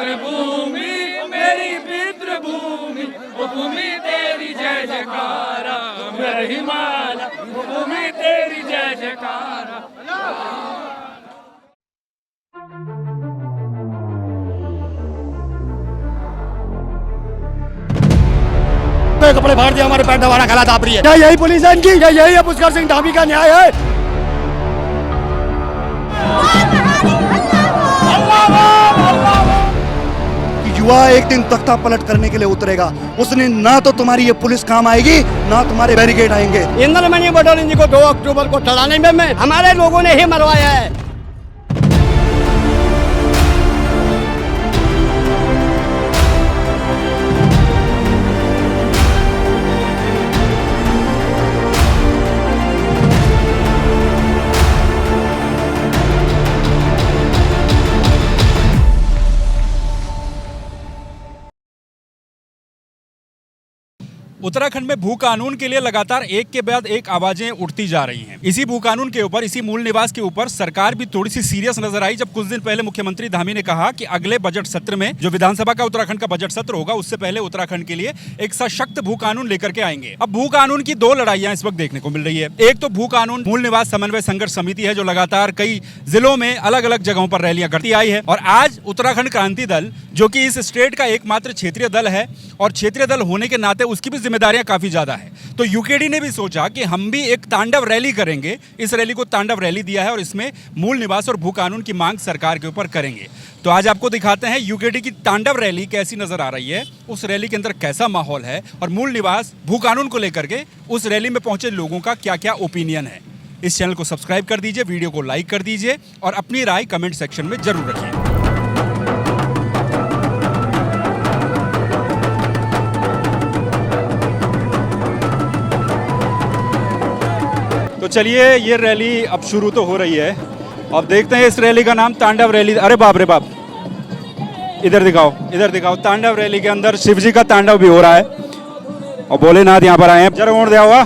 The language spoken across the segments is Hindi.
मातृभूमि मेरी पितृभूमि, ओ भूमि तेरी जय जयकारा, मेरा हिमालय ओ भूमि तेरी जय जयकारा। कपड़े फाड़ दिया, हमारे पैंट हमारा गला दाब रही है। क्या यही पुलिस है इनकी? क्या यही है पुष्कर सिंह धामी का न्याय है? युवा एक दिन तख्ता पलट करने के लिए उतरेगा, उसने ना तो तुम्हारी ये पुलिस काम आएगी ना तुम्हारे बैरिकेड आएंगे। इंद्रमणि बडोली जी को 2 अक्टूबर को चढ़ाने में हमारे लोगों ने ही मरवाया है। उत्तराखंड में भू कानून के लिए लगातार एक के बाद एक आवाजें उठती जा रही हैं। इसी भू कानून के ऊपर, इसी मूल निवास के ऊपर सरकार भी थोड़ी सी सीरियस नजर आई जब कुछ दिन पहले मुख्यमंत्री धामी ने कहा कि अगले बजट सत्र में, जो विधानसभा का उत्तराखंड का बजट सत्र होगा, उससे पहले उत्तराखंड के लिए एक सशक्त भू कानून लेकर के आएंगे। अब भू कानून की 2 लड़ाइयां इस वक्त देखने को मिल रही है। एक तो भू कानून मूल निवास समन्वय संघर्ष समिति है, जो लगातार कई जिलों में अलग अलग जगहों पर रैलियां करती आई है, और आज उत्तराखंड क्रांति दल, जो कि इस स्टेट का एकमात्र क्षेत्रीय दल है और क्षेत्रीय दल होने के नाते उसकी भी जिम्मेदारियां काफी ज्यादा है, तो यूकेडी ने भी सोचा कि हम भी एक तांडव रैली करेंगे। इस रैली को तांडव रैली दिया है और इसमें मूल निवास और भू कानून की मांग सरकार के ऊपर करेंगे। तो आज आपको दिखाते हैं यूकेडी की तांडव रैली कैसी नजर आ रही है, उस रैली के अंदर कैसा माहौल है, और मूल निवास भू कानून को लेकर के उस रैली में पहुंचे लोगों का क्या क्या ओपिनियन है। इस चैनल को सब्सक्राइब कर दीजिए, वीडियो को लाइक कर दीजिए और अपनी राय कमेंट सेक्शन में जरूर रखिए। तो चलिए, ये रैली अब शुरू तो हो रही है। अब देखते हैं इस रैली का नाम तांडव रैली। अरे बाप रे बाप, इधर दिखाओ, इधर दिखाओ। तांडव रैली के अंदर शिव जी का तांडव भी हो रहा है और भोलेनाथ यहाँ पर आए हैं। जरा वोट दिया हुआ।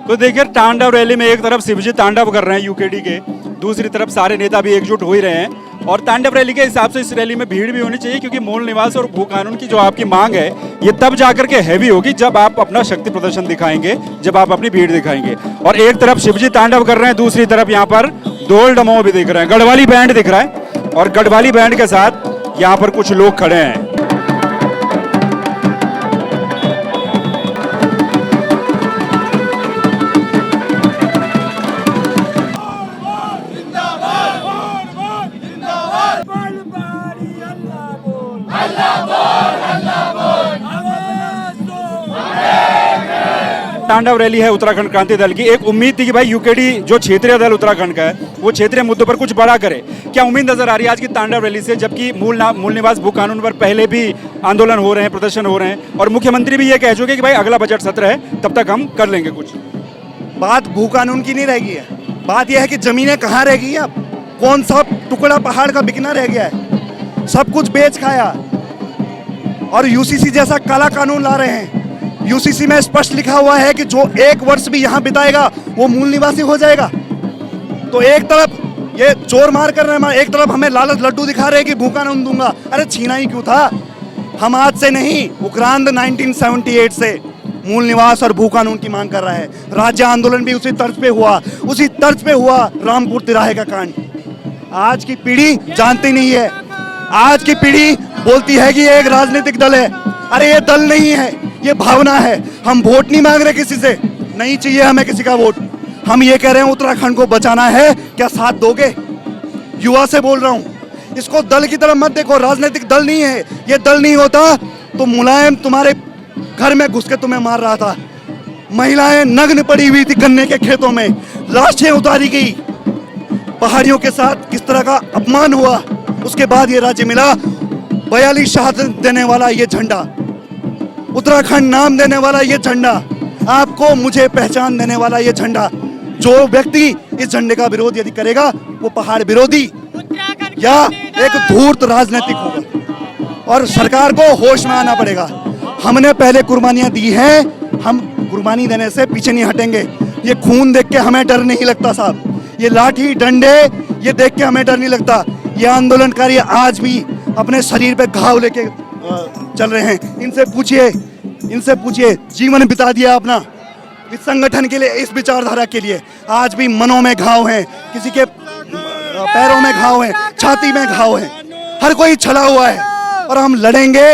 तो देखिए, तांडव रैली में एक तरफ शिव जी तांडव कर रहे हैं यूकेडी के, दूसरी तरफ सारे नेता भी एकजुट हो ही रहे हैं। और तांडव रैली के हिसाब से इस रैली में भीड़ भी होनी चाहिए, क्योंकि मूल निवास और भू कानून की जो आपकी मांग है, ये तब जाकर के हैवी होगी जब आप अपना शक्ति प्रदर्शन दिखाएंगे, जब आप अपनी भीड़ दिखाएंगे। और एक तरफ शिवजी तांडव कर रहे हैं, दूसरी तरफ यहाँ पर ढोल डमो भी दिख रहे हैं, गढ़वाली बैंड दिख रहा है, और गढ़वाली बैंड के साथ यहाँ पर कुछ लोग खड़े हैं। तांडव रैली है उत्तराखंड क्रांति दल की। एक उम्मीद थी कि भाई यूकेडी जो क्षेत्रीय दल उत्तराखंड का है, वो क्षेत्रीय मुद्दों पर कुछ बड़ा करे। क्या उम्मीद नजर आ रही है आज की तांडव रैली से, जबकि मूल निवास भू कानून पर पहले भी आंदोलन हो रहे हैं, प्रदर्शन हो रहे हैं, और मुख्यमंत्री भी ये कह चुके कि भाई अगला बजट सत्र है, तब तक हम कर लेंगे कुछ। बात भू कानून की नहीं रहेगी है, बात यह है कि जमीनें कहाँ रह गई। अब कौन सा टुकड़ा पहाड़ का बिकना रह गया है? सब कुछ बेच खाया, और यूसीसी जैसा काला कानून ला रहे हैं। यूसीसी में स्पष्ट लिखा हुआ है कि जो 1 वर्ष भी यहाँ बिताएगा वो मूल निवासी हो जाएगा। तो एक तरफ ये चोर मार कर रहे हैं, एक तरफ हमें लालच लड्डू दिखा रहे हैं कि भू कानून दूंगा। अरे छीना ही क्यों था? हम आज से नहीं, उक्रांद 1978 से मूल निवास और भू कानून की मांग कर रहा है। राज्य आंदोलन भी उसी तर्ज पे हुआ, उसी तर्ज पे हुआ रामपुर तिराहे का कांड। आज की पीढ़ी जानती नहीं है, आज की पीढ़ी बोलती है कि ये एक राजनीतिक दल है। अरे ये दल नहीं है, ये भावना है। हम वोट नहीं मांग रहे किसी से, नहीं चाहिए हमें किसी का वोट। हम ये कह रहे हैं उत्तराखंड को बचाना है, क्या साथ दोगे? युवा से बोल रहा हूं, इसको दल की तरफ मत देखो, राजनीतिक दल नहीं है। ये दल नहीं होता तो मुलायम तुम्हारे घर में घुस के तुम्हें मार रहा था। महिलाएं नग्न पड़ी हुई थी गन्ने के खेतों में, लाशें उतारी गई। पहाड़ियों के साथ किस तरह का अपमान हुआ, उसके बाद ये राज्य मिला। 42 शहादत देने वाला ये झंडा, उत्तराखंड नाम देने वाला ये झंडा, आपको मुझे पहचान देने वाला ये झंडा। जो व्यक्ति इस झंडे का विरोध यदि करेगा वो पहाड़ विरोधी या एक धूर्त राजनीतिक होगा, और सरकार को होश में आना पड़ेगा। हमने पहले कुर्बानियां दी हैं, हम कुर्बानी देने से पीछे नहीं हटेंगे। ये खून देख के हमें डर नहीं लगता साहब, ये लाठी डंडे ये देख के हमें डर नहीं लगता। ये आंदोलनकारी आज भी अपने शरीर पे घाव लेके चल रहे हैं। इनसे पूछिए जीवन बिता दिया अपना इस संगठन के लिए, इस विचारधारा के लिए। आज भी मनों में घाव हैं, किसी के पैरों में घाव हैं, छाती में घाव हैं, हर कोई छला हुआ है और हम लड़ेंगे।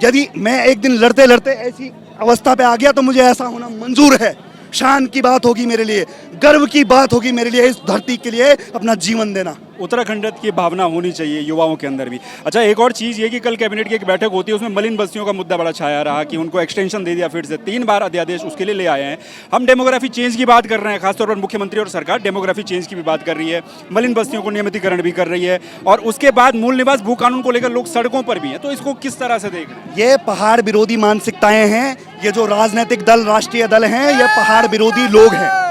यदि मैं एक दिन लड़ते लड़ते ऐसी अवस्था पे आ गया तो मुझे ऐसा होना मंजूर है। शान की बात होगी मेरे लिए, गर्व की बात होगी मेरे लिए, इस धरती के लिए अपना जीवन देना। उत्तराखंड की भावना होनी चाहिए युवाओं के अंदर भी। अच्छा, एक और चीज़ ये कि कल कैबिनेट की एक बैठक होती है, उसमें मलिन बस्तियों का मुद्दा बड़ा छाया रहा कि उनको एक्सटेंशन दे दिया, फिर से 3 बार अध्यादेश उसके लिए ले आए हैं। हम डेमोग्राफी चेंज की बात कर रहे हैं, खासतौर पर मुख्यमंत्री और सरकार डेमोग्राफी चेंज की भी बात कर रही है, मलिन बस्तियों को नियमितीकरण भी कर रही है, और उसके बाद मूल निवास भू कानून को लेकर लोग सड़कों पर भी हैं। तो इसको किस तरह से देख रहे हैं? ये पहाड़ विरोधी मानसिकताएं हैं। ये जो राजनीतिक दल, राष्ट्रीय दल हैं, ये पहाड़ विरोधी लोग हैं।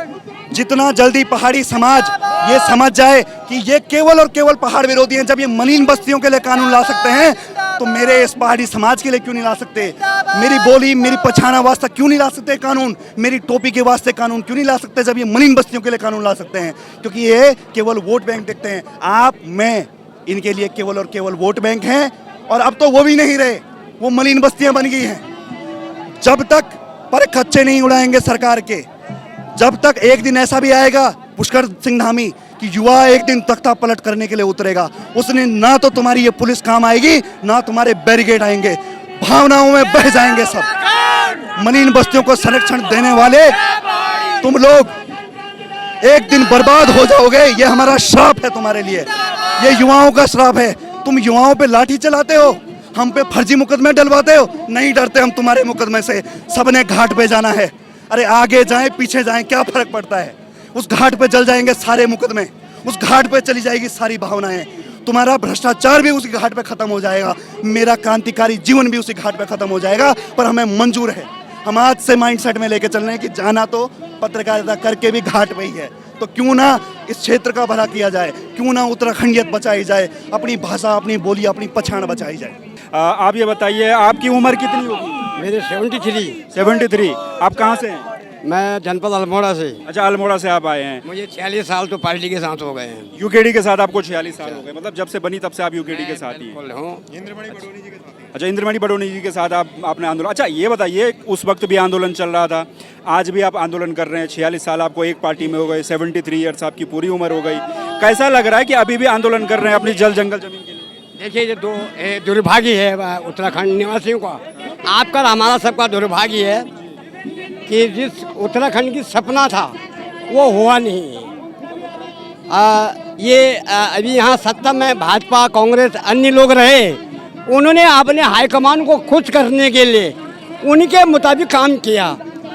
जितना जल्दी पहाड़ी समाज ये समझ जाए कि ये केवल और केवल पहाड़ विरोधी हैं, जब ये मलिन बस्तियों के लिए कानून ला सकते हैं तो मेरे इस पहाड़ी समाज के लिए क्यों नहीं ला सकते? मेरी बोली, मेरी पछाना वास्ता क्यों नहीं ला सकते कानून? मेरी टोपी के वास्ते कानून क्यों नहीं ला सकते जब ये मलिन बस्तियों के लिए कानून ला सकते हैं? क्योंकि ये केवल वोट बैंक देखते हैं। आप, मैं इनके लिए केवल और केवल वोट बैंक हैं, और अब तो वो भी नहीं रहे, वो मलिन बस्तियां बन गई हैं। जब तक पर खच्चे नहीं उड़ाएंगे सरकार के, जब तक एक दिन ऐसा भी आएगा पुष्कर सिंह धामी कि युवा एक दिन तख्ता पलट करने के लिए उतरेगा, उसने ना तो तुम्हारी ये पुलिस काम आएगी, ना तुम्हारे बैरिकेड आएंगे, भावनाओं में बह जाएंगे सब। मलिन बस्तियों को संरक्षण देने वाले तुम लोग एक दिन बर्बाद हो जाओगे। ये हमारा श्राप है तुम्हारे लिए, ये युवाओं का श्राप है। तुम युवाओं पे लाठी चलाते हो, हम पे फर्जी मुकदमे डलवाते हो। नहीं डरते हम तुम्हारे मुकदमे से, सबने घाट पे जाना है। अरे आगे जाएं पीछे जाएं क्या फर्क पड़ता है? उस घाट पे जल जाएंगे सारे मुकदमे, उस घाट पे चली जाएगी सारी भावनाएं, तुम्हारा भ्रष्टाचार भी उसी घाट पे खत्म हो जाएगा, मेरा क्रांतिकारी जीवन भी उसी घाट पे खत्म हो जाएगा। पर हमें मंजूर है, हम आज से माइंडसेट में लेके चल रहे हैं कि जाना तो पत्रकारिता करके भी घाट पे ही है, तो क्यों ना इस क्षेत्र का भला किया जाए, क्यों ना उत्तराखंडियत बचाई जाए, अपनी भाषा, अपनी बोली, अपनी पहचान बचाई जाए। आप ये बताइए, आपकी उम्र कितनी होगी? मेरे 73। 73। आप कहाँ से हैं? मैं जनपद अल्मोड़ा से। अच्छा, अल्मोड़ा से आप आए हैं। मुझे 46 साल तो पार्टी के साथ हो गए हैं। यूकेडी के साथ आपको 46 साल हो गए, मतलब जब से बनी तब से आप यूकेडी के साथ ही हैं। अच्छा, इंद्रमणि बडोनी जी के साथ आपने आंदोलन। अच्छा, ये बताइए, उस वक्त भी आंदोलन चल रहा था, आज भी आप आंदोलन कर रहे हैं, 46 साल आपको एक पार्टी में हो गए, 73 ईयर्स आपकी पूरी उम्र हो गई। कैसा लग रहा है कि अभी भी आंदोलन कर रहे हैं अपनी जल जंगल जमीन के लिए? देखिए, ये दुर्भाग्य है उत्तराखंड निवासियों का, आपका हमारा सबका दुर्भाग्य है कि जिस उत्तराखंड की सपना था वो हुआ नहीं। अभी यहाँ सत्ता में भाजपा, कांग्रेस, अन्य लोग रहे, उन्होंने अपने हाईकमान को खुश करने के लिए उनके मुताबिक काम किया।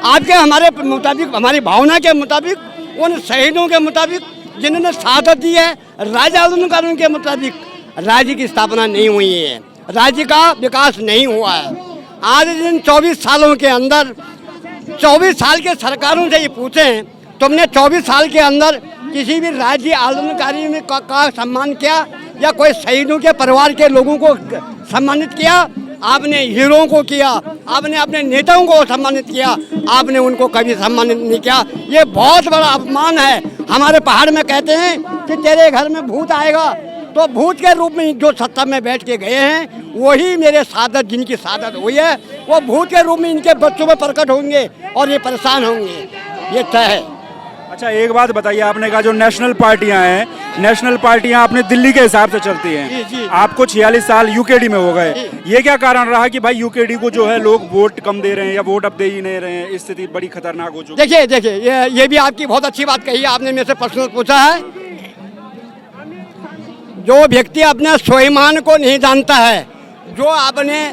आपके हमारे मुताबिक, हमारी भावना के मुताबिक, उन शहीदों के मुताबिक जिन्होंने शहादत दी है, राज्य आंदोलन कानून के मुताबिक राज्य की स्थापना नहीं हुई है, राज्य का विकास नहीं हुआ है। आज इन 24 सालों के अंदर 24 साल के सरकारों से ये पूछें, तुमने 24 साल के अंदर किसी भी राज्य आंदोलनकारी में का सम्मान किया या कोई शहीदों के परिवार के लोगों को सम्मानित किया? आपने हीरों को किया, आपने अपने नेताओं को सम्मानित किया, आपने उनको कभी सम्मानित नहीं किया। ये बहुत बड़ा अपमान है। हमारे पहाड़ में कहते हैं कि तेरे घर में भूत आएगा, तो भूत के रूप में जो सत्ता में बैठ के गए हैं वही मेरे सादत, जिनकी सादत हुई है, वो भूत के रूप में इनके बच्चों में प्रकट होंगे और ये परेशान होंगे, ये तय है। अच्छा, एक बात बताइए, आपने कहा जो नेशनल पार्टियां हैं, नेशनल पार्टियां अपने दिल्ली के हिसाब से चलती हैं, जी। आपको 46 साल यूकेडी में हो गए, ये क्या कारण रहा कि भाई यूकेडी को जो है लोग वोट कम दे रहे हैं या वोट अब दे ही नहीं रहे हैं? स्थिति बड़ी खतरनाक हो चुकी है। देखिए, ये भी आपकी बहुत अच्छी बात कही है, आपने मेरे से पर्सनल पूछा है। जो व्यक्ति अपने स्वाभिमान को नहीं जानता है, जो अपने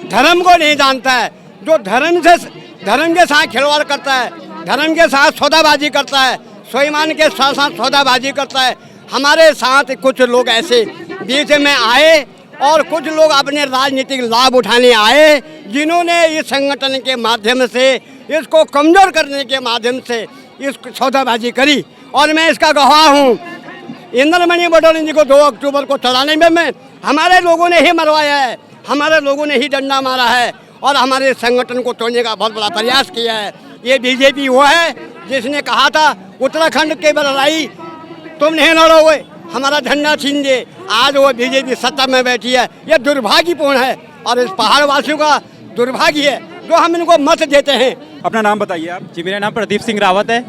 धर्म को नहीं जानता है, जो धर्म के साथ खिलवाड़ करता है, धर्म के साथ सौदाबाजी करता है, स्वाभिमान के साथ साथ सौदाबाजी करता है, हमारे साथ कुछ लोग ऐसे बीच में आए और कुछ लोग अपने राजनीतिक लाभ उठाने आए, जिन्होंने इस संगठन के माध्यम से, इसको कमज़ोर करने के माध्यम से इस सौदाबाजी करी। और मैं इसका गवाह हूँ। इंद्रमणि बडोनी जी को 2 अक्टूबर को चढ़ाने में हमारे लोगों ने ही मरवाया है, हमारे लोगों ने ही डंडा मारा है और हमारे संगठन को तोड़ने का बहुत बड़ा प्रयास किया है। ये बीजेपी वो है जिसने कहा था उत्तराखंड की लड़ाई तुम नहीं लड़ोगे, हमारा झंडा छीन दे। आज वो बीजेपी सत्ता में बैठी है, ये दुर्भाग्यपूर्ण है और इस पहाड़ वासियों का दुर्भाग्य है जो हम इनको मत देते हैं। अपना नाम बताइए आप। जी मेरा नाम प्रदीप सिंह रावत है।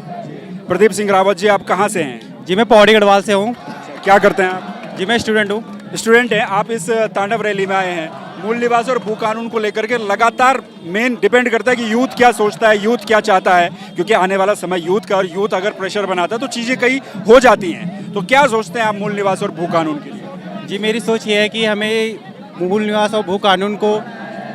प्रदीप सिंह रावत जी, आप कहाँ से हैं? जी मैं पौड़ी गढ़वाल से हूँ। क्या करते हैं आप? जी मैं स्टूडेंट हूँ। स्टूडेंट हैं आप। इस तांडव रैली में आए हैं, मूल निवास और भू कानून को लेकर के लगातार मेन डिपेंड करता है कि यूथ क्या सोचता है, यूथ क्या चाहता है, क्योंकि आने वाला समय यूथ का, और यूथ अगर प्रेशर बनाता है तो चीज़ें कई हो जाती हैं। तो क्या सोचते हैं आप मूल निवास और भू कानून के लिए? जी मेरी सोच ये है कि हमें मूल निवास और भू कानून को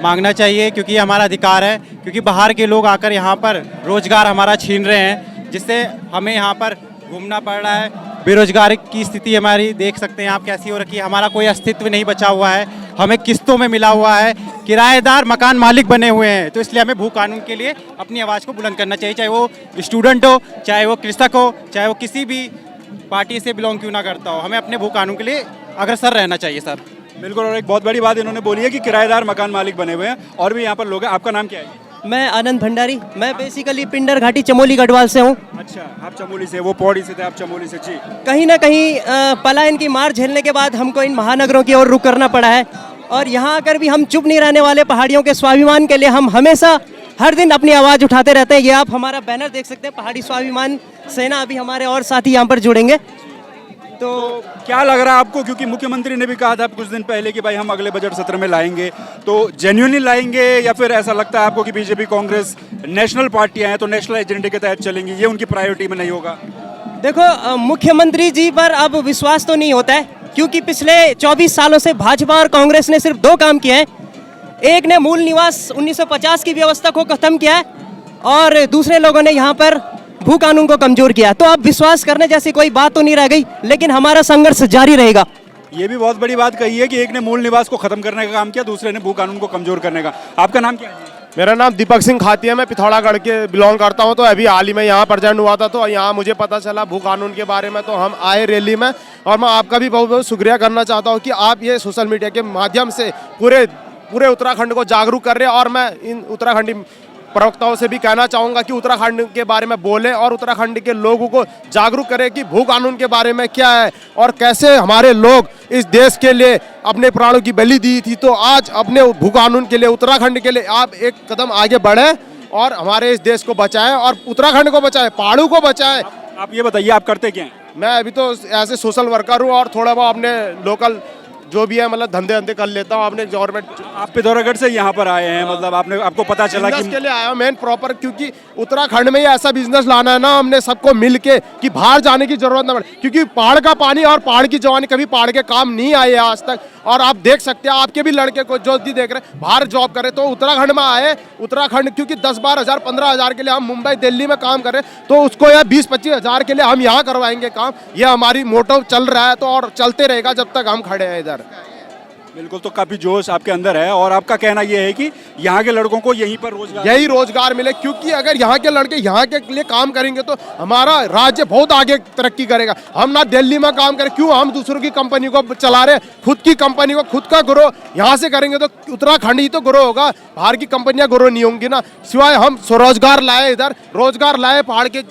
मांगना चाहिए, क्योंकि ये हमारा अधिकार है। क्योंकि बाहर के लोग आकर यहाँ पर रोजगार हमारा छीन रहे हैं, जिससे हमें यहाँ पर घूमना पड़ रहा है। बेरोजगारी की स्थिति हमारी देख सकते हैं आप कैसी हो रखी है। हमारा कोई अस्तित्व नहीं बचा हुआ है, हमें किस्तों में मिला हुआ है, किराएदार मकान मालिक बने हुए हैं। तो इसलिए हमें भू कानून के लिए अपनी आवाज़ को बुलंद करना चाहिए, चाहे वो स्टूडेंट हो, चाहे वो कृषक हो, चाहे वो किसी भी पार्टी से बिलोंग क्यों ना करता हो। हमें अपने भू कानून के लिए अग्रसर रहना चाहिए सर। बिल्कुल। और एक बहुत बड़ी बात इन्होंने बोली है कि किराएदार मकान मालिक बने हुए हैं, और भी यहाँ पर लोग हैं। आपका नाम क्या है? मैं आनंद भंडारी, मैं बेसिकली पिंडर घाटी चमोली गढ़वाल से हूँ। अच्छा, आप चमोली से, वो पौड़ी से थे, आप चमोली से। जी, कहीं ना कहीं पलायन की मार झेलने के बाद हमको इन महानगरों की ओर रुख करना पड़ा है, और यहाँ आकर भी हम चुप नहीं रहने वाले। पहाड़ियों के स्वाभिमान के लिए हम हमेशा हर दिन अपनी आवाज़ उठाते रहते हैं। ये आप हमारा बैनर देख सकते हैं, पहाड़ी स्वाभिमान सेना। अभी हमारे और साथी यहाँ पर जुड़ेंगे। तो क्या लग रहा है आपको, क्योंकि मुख्यमंत्री ने भी कहा था कुछ दिन पहले कि भाई हम अगले बजट सत्र में लाएंगे, तो जेन्युइनली लाएंगे, या फिर ऐसा लगता है आपको कि बीजेपी कांग्रेस नेशनल पार्टियां हैं तो नेशनल एजेंडे के तहत चलेंगी, ये उनकी प्रायोरिटी में नहीं होगा? देखो, मुख्यमंत्री जी पर अब विश्वास तो नहीं होता है, क्योंकि पिछले 24 सालों से भाजपा और कांग्रेस ने सिर्फ 2 काम किए हैं। एक ने मूल निवास 1950 की व्यवस्था को खत्म किया है, और दूसरे लोगों ने यहाँ पर भू कानून को कमजोर किया। तो अब विश्वास करने जैसी कोई बात तो नहीं रह गई, लेकिन हमारा संघर्ष जारी रहेगा। ये भी बहुत बड़ी बात कही है कि एक ने मूल निवास को खत्म करने का काम किया, दूसरे ने भू कानून को कमजोर करने का। आपका नाम क्या है? मेरा नाम दीपक सिंह खातिया, मैं पिथौरागढ़ के बिलोंग करता हूं। तो अभी हाल ही में यहाँ प्रेजेंट हुआ था, तो यहाँ मुझे पता चला भू कानून के बारे में, तो हम आए रैली में। और मैं आपका भी बहुत बहुत शुक्रिया करना चाहता हूँ कि आप ये सोशल मीडिया के माध्यम से पूरे उत्तराखंड को जागरूक कर रहे हैं। और मैं इन उत्तराखंडी प्रवक्ताओं से भी कहना चाहूँगा कि उत्तराखंड के बारे में बोलें और उत्तराखंड के लोगों को जागरूक करें कि भू कानून के बारे में क्या है और कैसे हमारे लोग इस देश के लिए अपने प्राणों की बलि दी थी। तो आज अपने भू कानून के लिए, उत्तराखंड के लिए आप एक कदम आगे बढ़ें और हमारे इस देश को बचाएं और उत्तराखंड को बचाएं, पहाड़ों को बचाएं। आप ये बताइए, आप करते क्या हैं? मैं अभी तो ऐसे सोशल वर्कर हूँ और थोड़ा बहुत अपने लोकल जो भी है मतलब धंधे कर लेता हूँ। आपने गवर्नमेंट, आप पिथौरागढ़ से यहाँ पर आए हैं, मतलब आपको पता चला कि के लिए आया हूँ मेन प्रॉपर, क्योंकि उत्तराखंड में ही ऐसा बिजनेस लाना है ना हमने सबको मिल के कि बाहर जाने की जरूरत ना पड़े, क्योंकि पहाड़ का पानी और पहाड़ की जवानी कभी पहाड़ के काम नहीं आए आज तक। और आप देख सकते हैं, आपके भी लड़के को जो भी देख रहे हैं बाहर जॉब करे तो उत्तराखंड में आए। उत्तराखंड क्योंकि 10-12 हज़ार 15 हज़ार के लिए हम मुंबई दिल्ली में काम कर रहे हैं, तो उसको यह 20-25 हज़ार के लिए हम यहाँ करवाएंगे काम। यह हमारी मोटो चल रहा है, तो और चलते रहेगा जब तक हम खड़े हैं इधर। बिल्कुल। तो काफी जोश आपके अंदर है, और आपका कहना यह है कि यहाँ के लड़कों को यहीं पर रोजगार मिले, क्योंकि अगर यहाँ के लड़के यहाँ के लिए काम करेंगे तो हमारा राज्य बहुत आगे तरक्की करेगा। हम ना दिल्ली में काम करें, क्यों हम दूसरों की कंपनी को चला रहे, खुद की कंपनी को खुद का ग्रो यहाँ से करेंगे तो उत्तराखंड ही तो ग्रो होगा, बाहर की कंपनियां ग्रो नहीं होंगी ना। सिवाय हम स्वरोजगार लाए, इधर रोजगार लाए पहाड़ के।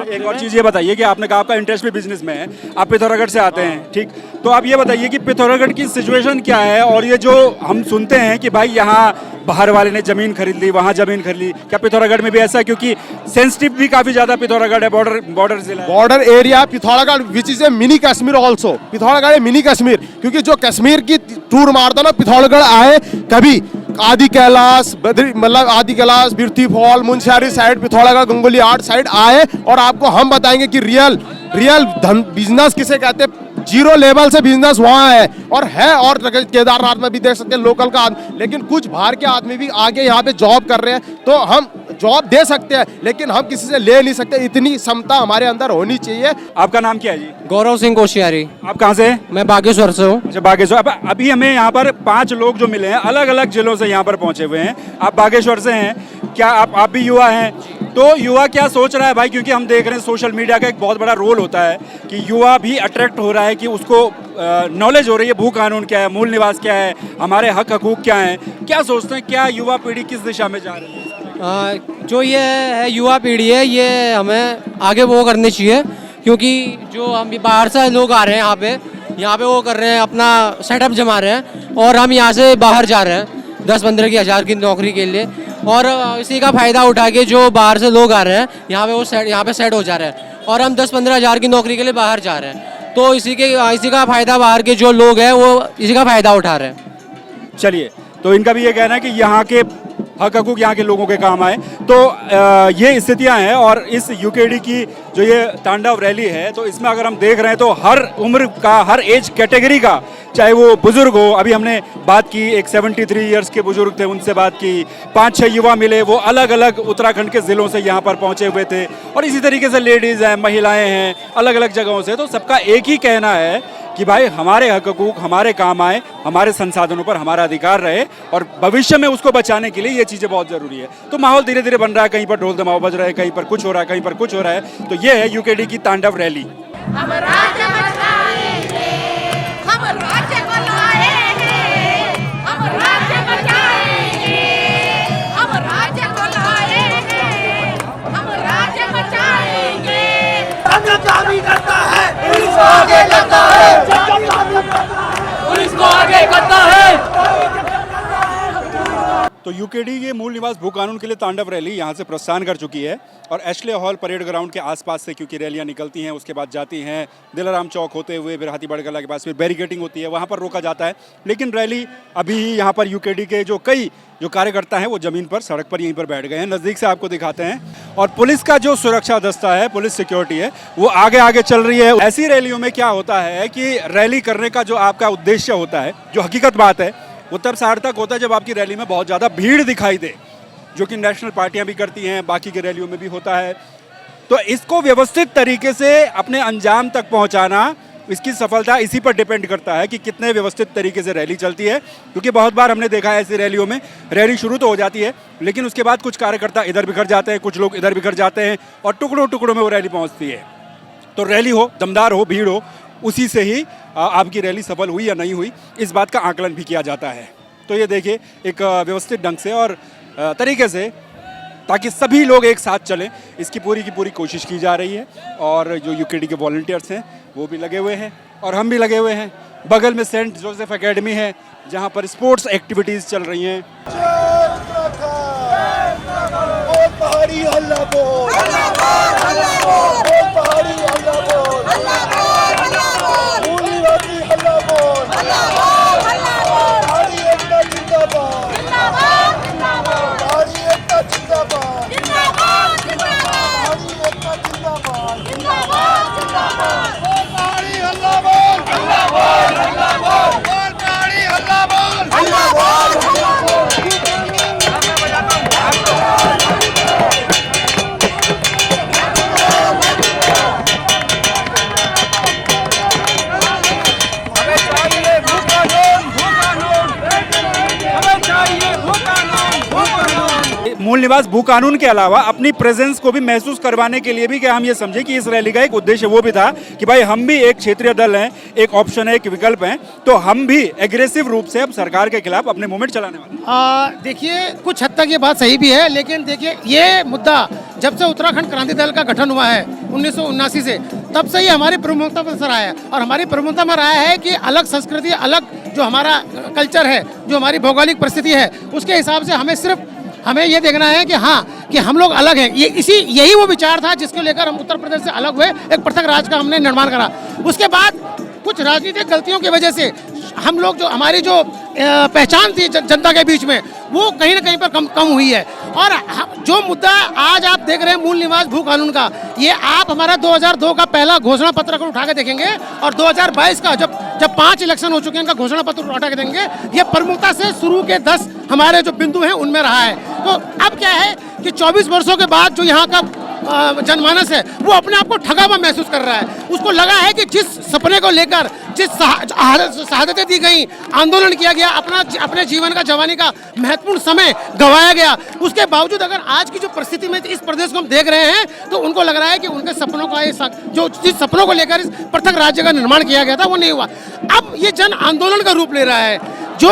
एक और चीज़ ये बताइए कि आपने कहा आपका इंटरेस्ट भी बिजनेस में है, आप पिथौरागढ़ से आते हैं, ठीक, तो आप ये बताइए कि पिथौरागढ़ की सिचुएशन क्या है, और ये जो हम सुनते हैं कि भाई यहाँ बाहर वाले ने ज़मीन खरीद ली, वहाँ ज़मीन खरीद ली, क्या पिथौरागढ़ में भी ऐसा है? क्योंकि सेंसिटिव भी काफ़ी ज़्यादा पिथौरागढ़ है, बॉर्डर जिला, border area Pithoragarh which is a mini Kashmir also. Pithoragarh है मिनी कश्मीर, क्योंकि जो कश्मीर की टूर मारता ना पिथौरागढ़ आए कभी, आदि कैलाश मतलब Adi Kailash, Birthi fall, Munsiyari side, Pithoragarh, Gangolihat side आए और आपको हम बताएंगे कि रियल बिजनेस किसे कहते हैं। जीरो लेवल से बिजनेस वहाँ है, और केदारनाथ में भी देख सकते हैं लोकल का आदमी, लेकिन कुछ बाहर के आदमी भी आगे यहाँ पे जॉब कर रहे हैं। तो हम जॉब दे सकते हैं, लेकिन हम किसी से ले नहीं सकते, इतनी क्षमता हमारे अंदर होनी चाहिए। आपका नाम क्या है जी? गौरव सिंह कोशियारी। आप कहाँ से? मैं बागेश्वर से हूँ। अच्छा, बागेश्वर। अभी हमें यहाँ पर 5 लोग जो मिले हैं, अलग अलग जिलों से यहाँ पर पहुँचे हुए हैं। आप बागेश्वर से हैं, क्या आप भी युवा हैं? तो युवा क्या सोच रहा है भाई, क्योंकि हम देख रहे हैं सोशल मीडिया का एक बहुत बड़ा रोल होता है कि युवा भी अट्रैक्ट हो रहा है, कि उसको नॉलेज हो रही है भू कानून क्या है, मूल निवास क्या है, हमारे हक हकूक क्या हैं। क्या सोचते हैं, क्या युवा पीढ़ी किस दिशा में जा रही है? जो ये है युवा पीढ़ी है, ये हमें आगे वो करनी चाहिए, क्योंकि जो हम बाहर से लोग आ रहे हैं यहाँ पे वो कर रहे हैं, अपना सेटअप जमा रहे हैं और हम यहाँ से बाहर जा रहे हैं 10-15 की हज़ार की नौकरी के लिए, और इसी का फ़ायदा उठा के जो बाहर से लोग आ रहे हैं यहाँ पे वो यहाँ पे सेट हो जा रहे हैं और हम 10-15 हज़ार की नौकरी के लिए बाहर जा रहे हैं। तो इसी का फ़ायदा बाहर के जो लोग हैं वो इसी का फ़ायदा उठा रहे हैं। चलिए, तो इनका भी ये कहना है कि यहाँ के हक हकूक यहाँ के लोगों के काम आए। तो ये स्थितियाँ हैं और इस यूकेडी की जो ये तांडव रैली है, तो इसमें अगर हम देख रहे हैं तो हर उम्र का, हर एज कैटेगरी का, चाहे वो बुजुर्ग हो, अभी हमने बात की एक 73 इयर्स के बुजुर्ग थे, उनसे बात की, 5-6 युवा मिले, वो अलग अलग उत्तराखंड के ज़िलों से यहाँ पर पहुँचे हुए थे, और इसी तरीके से लेडीज़ हैं, महिलाएं हैं, अलग अलग जगहों से। तो सबका एक ही कहना है कि भाई हमारे हक हकूक हमारे काम आए, हमारे संसाधनों पर हमारा अधिकार रहे, और भविष्य में उसको बचाने के लिए ये चीज़ें बहुत ज़रूरी है। तो माहौल धीरे धीरे बन रहा है, कहीं पर ढोल दमाव बज रहा है, कहीं पर कुछ हो रहा है, कहीं पर कुछ हो रहा है। तो ये है यूकेडी की तांडव रैली। हम राज्य बचाएंगे, हम राज्य बनाएंगे, हम राज्य बचाएंगे, हम राज्य बनाएंगे, हम राज्य बचाएंगे। दावी करता है, पुलिस को आगे करता है, पुलिस को आगे करता है। तो यूकेडी ये मूल निवास भू कानून के लिए तांडव रैली यहाँ से प्रस्थान कर चुकी है, और एशले हॉल परेड ग्राउंड के आसपास से क्योंकि रैलियाँ निकलती हैं, उसके बाद जाती हैं दिलाराम चौक होते हुए, फिर हाथीबाड़ कला के पास फिर बैरिकेटिंग होती है, वहाँ पर रोका जाता है। लेकिन रैली अभी यहाँ पर यूकेडी के जो कई कार्यकर्ता हैं वो ज़मीन पर, सड़क पर यहीं पर बैठ गए हैं। नज़दीक से आपको दिखाते हैं, और पुलिस का जो सुरक्षा दस्ता है, पुलिस सिक्योरिटी है, वो आगे आगे चल रही है। ऐसी रैलियों में क्या होता है कि रैली करने का जो आपका उद्देश्य होता है, जो हकीकत बात है, वो तब सार्थक होता है जब आपकी रैली में बहुत ज़्यादा भीड़ दिखाई दे, जो कि नेशनल पार्टियां भी करती हैं, बाकी की रैलियों में भी होता है। तो इसको व्यवस्थित तरीके से अपने अंजाम तक पहुंचाना, इसकी सफलता इसी पर डिपेंड करता है कि कितने व्यवस्थित तरीके से रैली चलती है। क्योंकि बहुत बार हमने देखा है ऐसी रैलियों में, रैली शुरू तो हो जाती है, लेकिन उसके बाद कुछ कार्यकर्ता इधर बिखर जाते हैं, कुछ लोग इधर बिखर जाते हैं, और टुकड़ों टुकड़ों में वो रैली पहुँचती है। तो रैली हो, दमदार हो, भीड़ हो, उसी से ही आपकी रैली सफल हुई या नहीं हुई, इस बात का आकलन भी किया जाता है। तो ये देखिए, एक व्यवस्थित ढंग से और तरीके से, ताकि सभी लोग एक साथ चलें, इसकी पूरी की पूरी कोशिश की जा रही है। और जो यूकेडी के वॉलंटियर्स हैं वो भी लगे हुए हैं, और हम भी लगे हुए हैं। बगल में सेंट जोसेफ एकेडमी है, जहाँ पर स्पोर्ट्स एक्टिविटीज़ चल रही हैं। मूल निवास भू कानून के अलावा अपनी प्रेजेंस को भी महसूस करवाने के लिए भी क्या हम ये समझे कि इस रैली का एक उद्देश्य वो भी था कि भाई हम भी एक क्षेत्रीय दल हैं, एक ऑप्शन है, एक विकल्प है, तो हम भी एग्रेसिव रूप से अब सरकार के खिलाफ अपने मूवमेंट चलाने वाले। देखिए, कुछ हद तक ये बात सही भी है, लेकिन देखिए ये मुद्दा जब से उत्तराखंड क्रांति दल का गठन हुआ है 1979 से, तब से ही हमारी प्रमुखता पर असर आया है। और हमारी प्रमुखता में रहा है कि अलग संस्कृति, अलग जो हमारा कल्चर है, जो हमारी भौगोलिक परिस्थिति है, उसके हिसाब से हमें ये देखना है कि हाँ, कि हम लोग अलग हैं। यही वो विचार था जिसको लेकर हम उत्तर प्रदेश से अलग हुए, एक पृथक राज्य का हमने निर्माण करा। उसके बाद कुछ राजनीतिक गलतियों की वजह से हम लोग, जो हमारी जो पहचान थी जनता के बीच में, वो कहीं ना कहीं पर कम हुई है। और जो मुद्दा आज आप देख रहे हैं मूल निवास भू कानून का, ये आप हमारा 2002 का पहला घोषणा पत्र को उठा के देखेंगे, और 2022 का जब 5 इलेक्शन हो चुके हैं, इनका घोषणा पत्र उठा के देंगे, ये प्रमुखता से शुरू के 10 हमारे जो बिंदु हैं उनमें रहा है। तो अब क्या है कि 24 वर्षों के बाद जो यहाँ का जनमानस है, वो अपने आप को ठगा हुआ महसूस कर रहा है। उसको लगा है कि जिस सपने को लेकर, जिस शहादतें दी गई, आंदोलन किया गया, अपने जीवन का, जवानी का महत्वपूर्ण समय गंवाया गया, उसके बावजूद अगर आज की जो परिस्थिति में इस प्रदेश को हम देख रहे हैं, तो उनको लग रहा है कि उनके सपनों का जिस सपनों को लेकर इस पृथक राज्य का निर्माण किया गया था, वो नहीं हुआ। अब ये जन आंदोलन का रूप ले रहा है। जो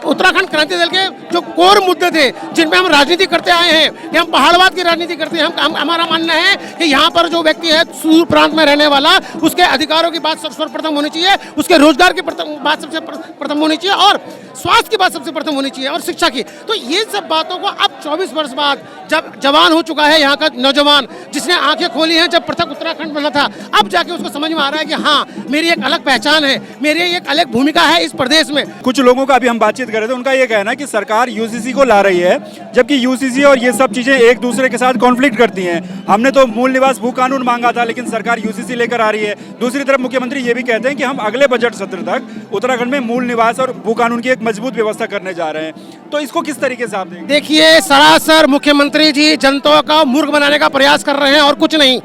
उत्तराखंड क्रांति दल के जो कोर मुद्दे थे जिनमें हम राजनीति करते आए हैं, कि हम पहाड़वाद की राजनीति करते हैं, हम हमारा मानना है कि यहाँ पर जो व्यक्ति है सुदूर प्रांत में रहने वाला, उसके अधिकारों की बात सर्वप्रथम होनी चाहिए, उसके रोजगार की बात सबसे प्रथम होनी चाहिए, और स्वास्थ्य की बात सबसे प्रथम होनी चाहिए, और शिक्षा की। तो ये सब बातों को अब 24 वर्ष बाद जब जवान हो चुका है यहाँ का नौजवान, जिसने आंखें खोली हैं जब पृथक उत्तराखंड बना था, अब जाके उसको समझ में आ रहा है कि हाँ, मेरी एक अलग पहचान है, मेरी एक अलग भूमिका है इस प्रदेश में। कुछ लोगों का अभी हम बातचीत कर रहे थे, उनका ये कहना है कि सरकार यूसीसी को ला रही है, जबकि यूसीसी और ये सब चीजें एक दूसरे के साथ कॉन्फ्लिक्ट करती हैं। हमने तो मूल निवास भू कानून मांगा था, लेकिन सरकार यूसीसी लेकर आ रही है। दूसरी तरफ मुख्यमंत्री ये भी कहते हैं कि हम अगले बजट सत्र तक उत्तराखंड में मूल निवास और भू कानून की एक मजबूत व्यवस्था करने जा रहे हैं। तो इसको किस तरीके से आप देखें? देखिए, सरासर मुख्यमंत्री जी जनता का मूर्ख बनाने का प्रयास कर रहे हैं और कुछ नहीं।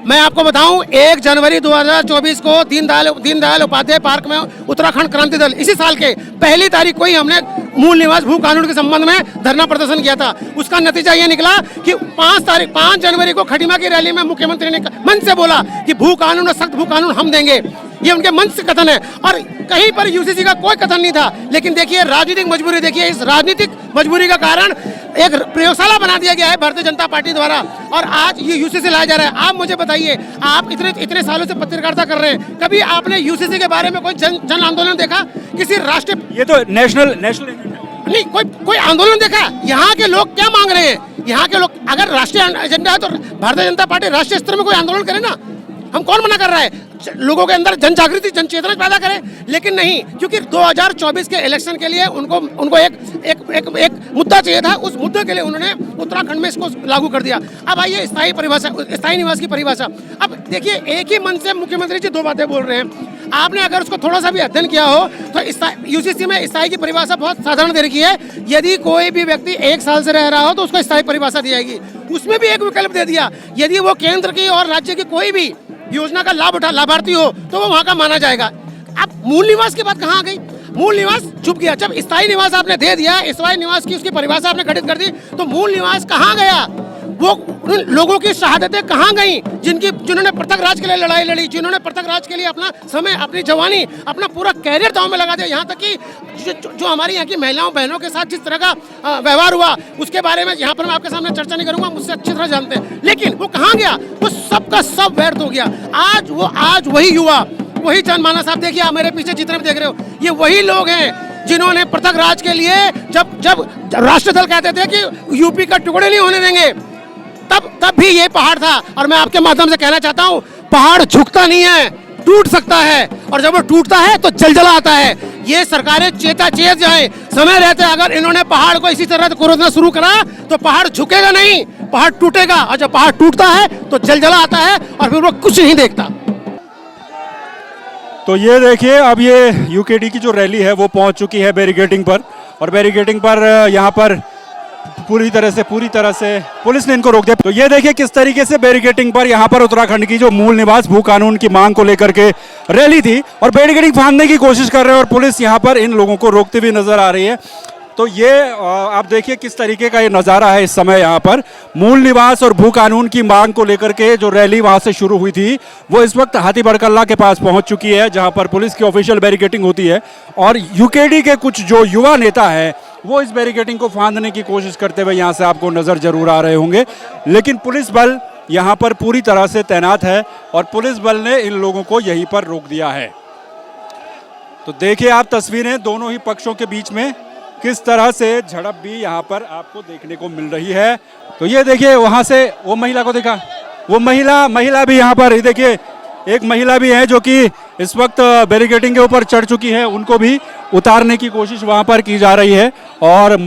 मैं आपको बताऊं, 1 जनवरी 2024 को दीनदयाल उपाध्याय पार्क में उत्तराखंड क्रांति दल इसी साल के 1 तारीख को ही हमने मूल निवास भू कानून के संबंध में धरना प्रदर्शन किया था। उसका नतीजा ये निकला कि 5 जनवरी को खटीमा की रैली में मुख्यमंत्री ने मंच से बोला कि भू कानून और सख्त भू कानून हम देंगे। ये उनके मंच से कथन है, और कहीं पर यूसीसी का कोई कथन नहीं था। लेकिन देखिए, राजनीतिक मजबूरी देखिए, इस राजनीतिक मजबूरी का कारण एक प्रयोगशाला बना दिया गया है भारतीय जनता पार्टी द्वारा, और आज ये यूसीसी लाया जा रहा है। आप मुझे बताइए, आप इतने सालों से पत्रकारिता कर रहे हैं, कभी आपने यूसीसी के बारे में कोई जन आंदोलन देखा? किसी राष्ट्रीय, ये तो नेशनल नहीं, कोई आंदोलन देखा? यहाँ के लोग क्या मांग रहे हैं? यहाँ के लोग, अगर राष्ट्रीय एजेंडा है तो भारतीय जनता पार्टी राष्ट्रीय स्तर में कोई आंदोलन करे ना। हम कौन मना कर रहा है? लोगों के अंदर जन जागृति, जन चेतना पैदा करें। लेकिन नहीं, क्योंकि 2024 के इलेक्शन के लिए उनको एक मुद्दा चाहिए था। उस मुद्दे के लिए उन्होंने उत्तराखंड में इसको लागू कर दिया। अब आइए स्थायी निवास की परिभाषा। अब देखिए, एक ही मन से मुख्यमंत्री जी 2 बातें बोल रहे हैं। आपने अगर उसको थोड़ा सा भी अध्ययन किया हो तो यूसीसी में स्थायी की परिभाषा बहुत साधारण दे रखी है। यदि कोई भी व्यक्ति 1 साल से रह रहा हो तो उसको स्थायी परिभाषा दी जाएगी। उसमें भी एक विकल्प दे दिया, यदि वो केंद्र की और राज्य की कोई भी योजना का लाभार्थी हो तो वो वहाँ का माना जाएगा। अब मूल निवास की बात कहाँ आ गई? मूल निवास चुप गया। जब स्थायी निवास आपने दे दिया, स्थायी निवास की उसकी परिभाषा आपने गठित कर दी, तो मूल निवास कहाँ गया? वो उन लोगों की शहादतें कहाँ गई जिन्होंने पृथक राज के लिए लड़ाई लड़ी, जिन्होंने पृथक राज के लिए अपना समय, अपनी जवानी, अपना पूरा कैरियर दांव में लगा दिया। यहाँ तक कि जो हमारी यहाँ की महिलाओं बहनों के साथ जिस तरह का व्यवहार हुआ, उसके बारे में यहाँ पर मैं आपके सामने चर्चा नहीं करूंगा, मुझसे अच्छी तरह जानते हैं। लेकिन वो कहाँ गया? वो सबका सब व्यर्थ हो गया। आज वही युवा, वही जनमानस, आप देखिए, आप मेरे पीछे जितने भी देख रहे हो, ये वही लोग हैं जिन्होंने पृथक राज के लिए जब राष्ट्रीय दल कहते थे कि यूपी का टुकड़े नहीं होने देंगे, तब भी ये पहाड़ था। और मैं आपके माध्यम से कहना चाहता हूँ, पहाड़ झुकता नहीं है, टूट सकता है, और जब वो टूटता है तो जलजला आता है। ये सरकारें चेत जाए, समय रहते अगर इन्होंने पहाड़ को इसी तरह कुरेदना शुरू करा तो पहाड़ झुकेगा नहीं, पहाड़ टूटेगा, और जब पहाड़ टूटता है तो जलजला आता है, और फिर वो कुछ नहीं देखता। तो ये देखिए, अब ये यूकेडी की जो रैली है वो पहुंच चुकी है बैरिकेडिंग पर, और बैरिकेडिंग पर यहाँ पर पूरी तरह से पुलिस ने इनको रोक दिया। तो ये देखिए किस तरीके से बैरिकेडिंग पर यहाँ पर उत्तराखंड की जो मूल निवास भू कानून की मांग को लेकर के रैली थी, और बैरिकेडिंग फाड़ने की कोशिश कर रहे हैं, और पुलिस यहाँ पर इन लोगों को रोकती हुई नजर आ रही है। तो ये आप देखिए किस तरीके का ये नज़ारा है इस समय यहाँ पर। मूल निवास और भू कानून की मांग को लेकर के जो रैली वहाँ से शुरू हुई थी वो इस वक्त हाथी बड़कल्ला के पास पहुँच चुकी है, जहाँ पर पुलिस की ऑफिशियल बैरिकेडिंग होती है, और यूकेडी के कुछ जो युवा नेता हैं वो इस बैरिकेडिंग को फांदने की कोशिश करते हुए यहाँ से आपको नज़र जरूर आ रहे होंगे। लेकिन पुलिस बल यहाँ पर पूरी तरह से तैनात है, और पुलिस बल ने इन लोगों को यहीं पर रोक दिया है। तो देखिए आप तस्वीरें दोनों ही पक्षों के बीच में किस तरह से झड़प भी यहाँ पर आपको देखने को मिल रही है। तो ये देखिए, वहाँ से वो महिला को देखा, वो महिला भी यहाँ पर, देखिए एक महिला भी है जो कि इस वक्त बैरिकेडिंग के ऊपर चढ़ चुकी है, उनको भी उतारने की कोशिश वहाँ पर की जा रही है, और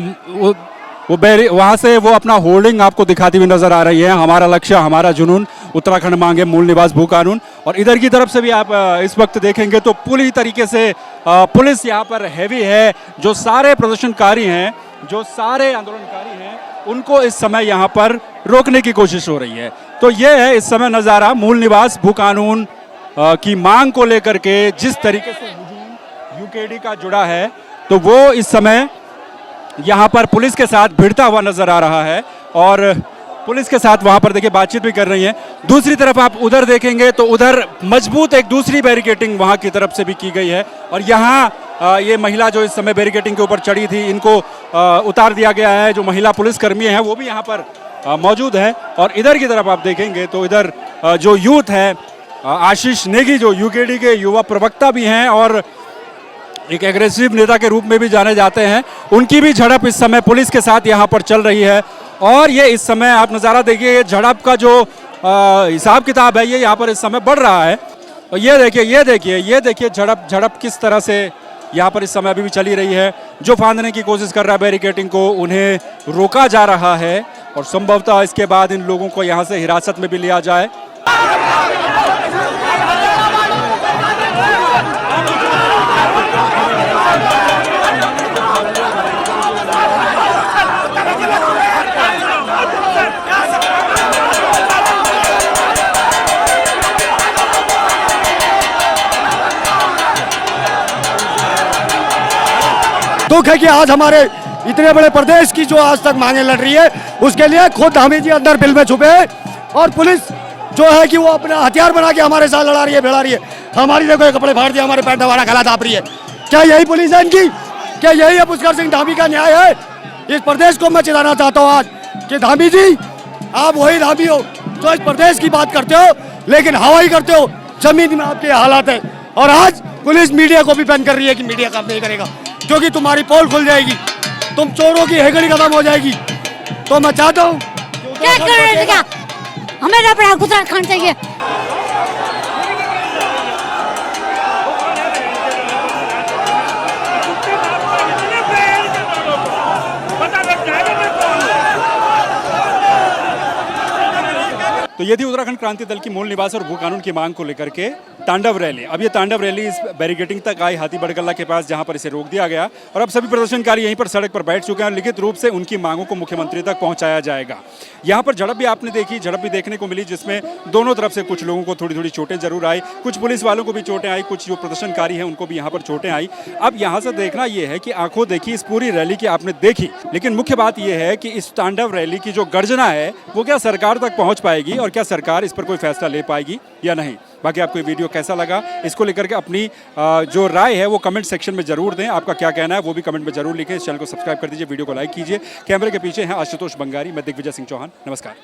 वहाँ से वो अपना होर्डिंग आपको दिखाती हुई नजर आ रही है, हमारा लक्ष्य हमारा जुनून, उत्तराखंड मांगे मूल निवास भू कानून। और इधर की तरफ से भी आप इस वक्त देखेंगे तो पूरी तरीके से पुलिस यहाँ पर हैवी है। जो सारे प्रदर्शनकारी हैं, जो सारे आंदोलनकारी हैं, उनको इस समय यहाँ पर रोकने की कोशिश हो रही है। तो ये है इस समय नज़ारा मूल निवास भू कानून की मांग को लेकर के जिस तरीके से हुजूम यूकेडी का जुड़ा है, तो वो इस समय यहाँ पर पुलिस के साथ भिड़ता हुआ नजर आ रहा है, और पुलिस के साथ वहाँ पर देखिए बातचीत भी कर रही है। दूसरी तरफ आप उधर देखेंगे तो उधर मजबूत एक दूसरी बैरिकेडिंग वहाँ की तरफ से भी की गई है, और यहाँ ये महिला जो इस समय बैरिकेटिंग के ऊपर चढ़ी थी, इनको उतार दिया गया है। जो महिला पुलिसकर्मी हैं वो भी यहाँ पर मौजूद है। और इधर की तरफ आप देखेंगे तो इधर जो यूथ है, आशीष नेगी जो यूकेडी के युवा प्रवक्ता भी हैं और एक एग्रेसिव नेता के रूप में भी जाने जाते हैं, उनकी भी झड़प इस समय पुलिस के साथ यहाँ पर चल रही है। और ये इस समय आप नज़ारा देखिए, ये झड़प का जो हिसाब किताब है ये यहाँ पर इस समय बढ़ रहा है। और ये देखिए झड़प किस तरह से यहाँ पर इस समय अभी भी चली रही है। जो फांदने की कोशिश कर रहा है बैरिकेटिंग को, उन्हें रोका जा रहा है और संभवतः इसके बाद इन लोगों को यहाँ से हिरासत में भी लिया जाए। दुख है कि आज हमारे इतने बड़े प्रदेश की जो आज तक मांगे लड़ रही है, उसके लिए खुद धामी जी अंदर बिल में छुपे हैं और पुलिस जो है कि वो अपना हथियार बना के हमारे साथ लड़ा रही है, भिड़ा रही है। हमारी देखो कपड़े फाड़ दिए, हमारे पैंट हमारा गला दाप रही है। क्या यही पुलिस है इनकी? क्या यही है पुष्कर सिंह धामी का न्याय है? इस प्रदेश को मैं चिताना चाहता हूँ आज कि धामी जी, आप वही धामी हो जो इस प्रदेश की बात करते हो लेकिन हवाई करते हो, जमीन में आपके हालात है। और आज पुलिस मीडिया को भी बैन कर रही है कि मीडिया काम नहीं करेगा, क्योंकि तुम्हारी पोल खुल जाएगी, तुम चोरों की हेगड़ी खत्म हो जाएगी। तो मैं चाहता हूँ क्या हमें उत्तराखंड चाहिए। तो ये थी उत्तराखंड क्रांति दल की मूल निवास और भू कानून की मांग को लेकर के तांडव रैली। अब ये तांडव रैली इस बैरिकेटिंग तक आई हाथी बड़गल्ला के पास, जहां पर इसे रोक दिया गया और अब सभी प्रदर्शनकारी यहीं पर सड़क पर बैठ चुके हैं और लिखित रूप से उनकी मांगों को मुख्यमंत्री तक पहुंचाया जाएगा। यहाँ पर झड़प भी आपने देखी, झड़प भी देखने को मिली, जिसमें दोनों तरफ से कुछ लोगों को थोड़ी थोड़ी चोटें जरूर आई, कुछ पुलिस वालों को भी चोटें आई, कुछ जो प्रदर्शनकारी हैं उनको भी यहाँ पर चोटें आई। अब यहाँ से देखना ये है कि आंखों देखी इस पूरी रैली की आपने देखी, लेकिन मुख्य बात यह है कि इस तांडव रैली की जो गर्जना है वो क्या सरकार तक पहुँच पाएगी और क्या सरकार इस पर कोई फैसला ले पाएगी या नहीं। बाकी आपको ये वीडियो कैसा लगा, इसको लेकर के अपनी जो राय है वो कमेंट सेक्शन में जरूर दें। आपका क्या कहना है वो भी कमेंट में जरूर लिखें। इस चैनल को सब्सक्राइब कर दीजिए, वीडियो को लाइक कीजिए। कैमरे के पीछे हैं आशुतोष बंगारी, मैं दिग्विजय सिंह चौहान। नमस्कार।